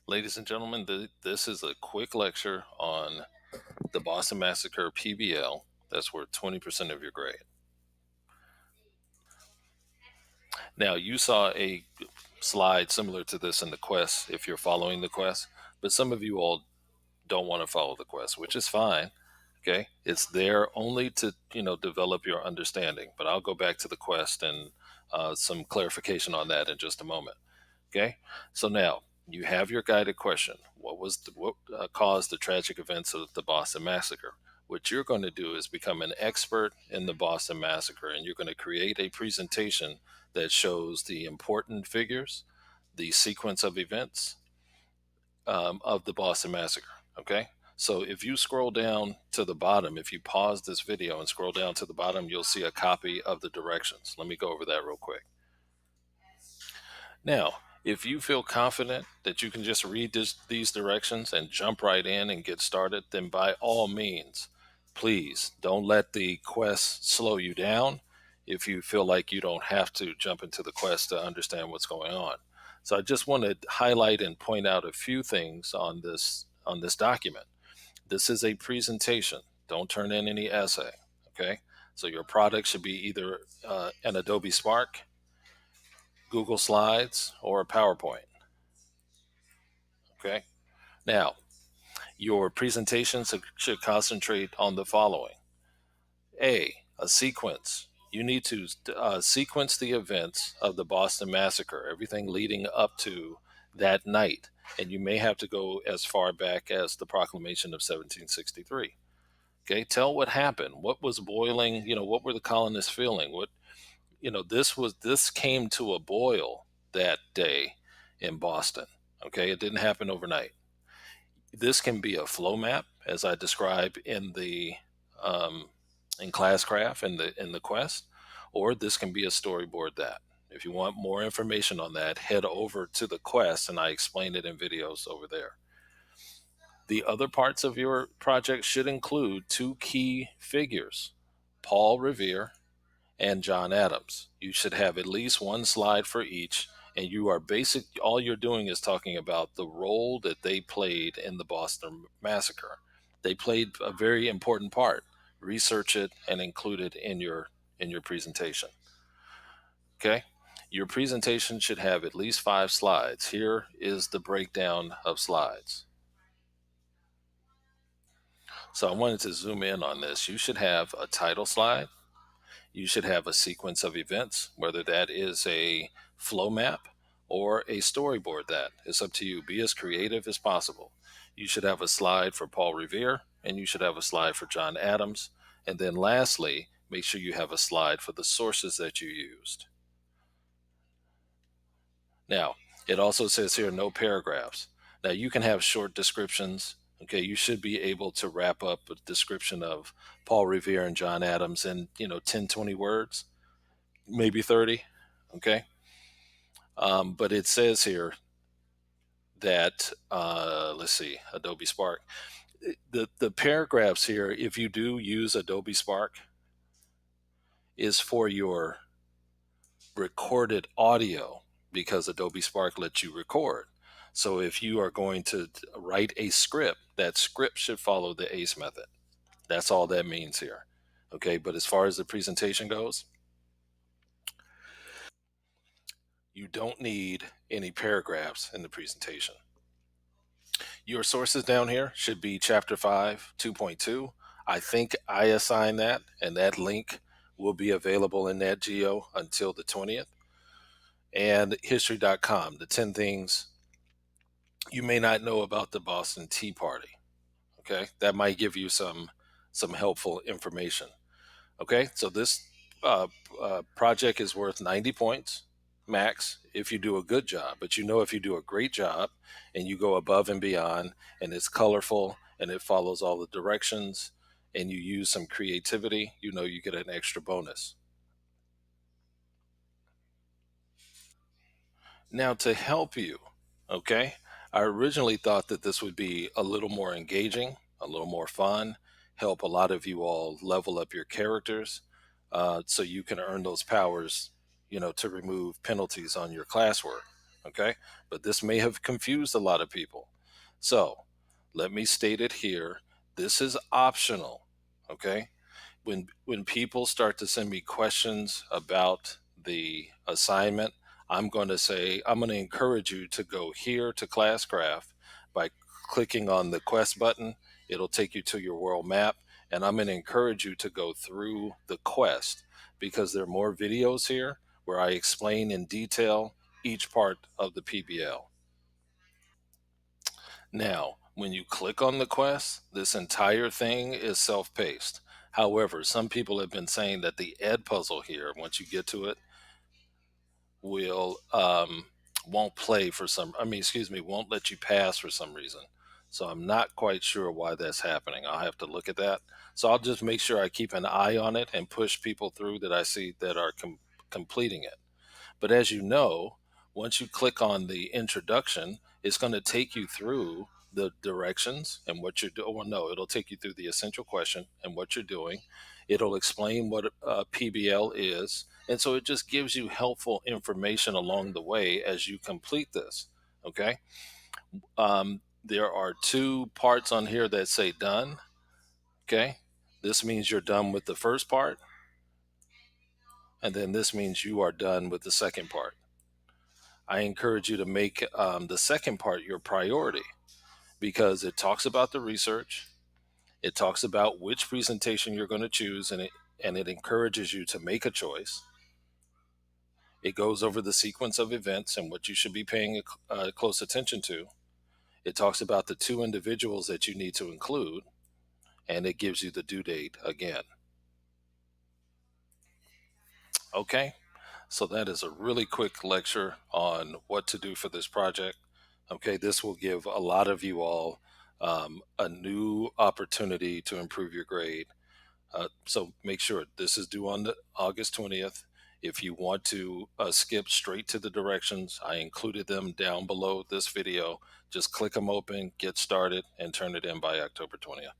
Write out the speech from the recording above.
Ladies and gentlemen, this is a quick lecture on the Boston Massacre PBL. That's worth 20% of your grade. Now, you saw a slide similar to this in the quest if you're following the quest, but some of you all don't want to follow the quest, which is fine. Okay. It's there only to, develop your understanding. But I'll go back to the quest and some clarification on that in just a moment. Okay. So now you have your guided question. What caused the tragic events of the Boston Massacre? What you're going to do is become an expert in the Boston Massacre, and you're going to create a presentation that shows the important figures, the sequence of events of the Boston Massacre. Okay. So if you scroll down to the bottom, if you pause this video and scroll down to the bottom, you'll see a copy of the directions. Let me go over that real quick. Now, if you feel confident that you can just read these directions and jump right in and get started, then by all means, please don't let the quest slow you down if you feel like you don't have to jump into the quest to understand what's going on. So I just want to highlight and point out a few things on this document. This is a presentation. Don't turn in any essay. Okay. So your product should be either an Adobe Spark, Google Slides, or a PowerPoint. Okay. Now, your presentation should concentrate on the following. A sequence. You need to sequence the events of the Boston Massacre, everything leading up to that night. And you may have to go as far back as the proclamation of 1763. Okay, tell what happened. What was boiling? What were the colonists feeling? This came to a boil that day in Boston. Okay, it didn't happen overnight. This can be a flow map, as I describe in Classcraft in the quest, or this can be a storyboard. That if you want more information on that, head over to the quest, and I explain it in videos over there. The other parts of your project should include two key figures, Paul Revere and John Adams. You should have at least one slide for each, and all you're doing is talking about the role that they played in the Boston Massacre. They played a very important part. Research it and include it in your presentation. Okay? Your presentation should have at least 5 slides. Here is the breakdown of slides. So I wanted to zoom in on this. You should have a title slide. You should have a sequence of events, whether that is a flow map or a storyboard. That is up to you. Be as creative as possible. You should have a slide for Paul Revere, and you should have a slide for John Adams. And then lastly, make sure you have a slide for the sources that you used. Now, it also says here, no paragraphs. Now, you can have short descriptions. Okay, you should be able to wrap up a description of Paul Revere and John Adams in, 10, 20 words, maybe 30. Okay. But it says here that, let's see, Adobe Spark. The paragraphs here, if you do use Adobe Spark, is for your recorded audio, because Adobe Spark lets you record. So if you are going to write a script, that script should follow the ACE method. That's all that means here. Okay, but as far as the presentation goes, you don't need any paragraphs in the presentation. Your sources down here should be Chapter 5, 2.2. I think I assign that, and that link will be available in Nat Geo until the 20th. And history.com, the 10 things you may not know about the Boston Tea Party. Okay, that might give you some helpful information. Okay, so this project is worth 90 points max if you do a good job. But if you do a great job and you go above and beyond, and it's colorful and it follows all the directions, and you use some creativity, you get an extra bonus. Now, to help you, okay, I originally thought that this would be a little more engaging, a little more fun, help a lot of you all level up your characters, so you can earn those powers, to remove penalties on your classwork. Okay. But this may have confused a lot of people. So let me state it here. This is optional. Okay. When people start to send me questions about the assignment, I'm going to say, I'm going to encourage you to go here to Classcraft by clicking on the quest button. It'll take you to your world map, and I'm going to encourage you to go through the quest because there are more videos here where I explain in detail each part of the PBL. Now, when you click on the quest, this entire thing is self-paced. However, some people have been saying that the ed puzzle here, once you get to it, will won't play for some. I mean, excuse me, won't let you pass for some reason. So I'm not quite sure why that's happening. I'll have to look at that. So I'll just make sure I keep an eye on it and push people through that I see that are completing it. But as you know, once you click on the introduction, it's going to take you through the directions and what you're doing. Well, no, it'll take you through the essential question and what you're doing. It'll explain what PBL is. And so it just gives you helpful information along the way as you complete this. Okay. There are two parts on here that say done. Okay. This means you're done with the first part. And then this means you are done with the second part. I encourage you to make the second part your priority because it talks about the research, it talks about which presentation you're going to choose, and it encourages you to make a choice. It goes over the sequence of events and what you should be paying close attention to. It talks about the two individuals that you need to include, and it gives you the due date again. Okay. So that is a really quick lecture on what to do for this project. Okay, this will give a lot of you all a new opportunity to improve your grade. So make sure this is due on August 20th. If you want to skip straight to the directions, I included them down below this video. Just click them open, get started, and turn it in by October 20th.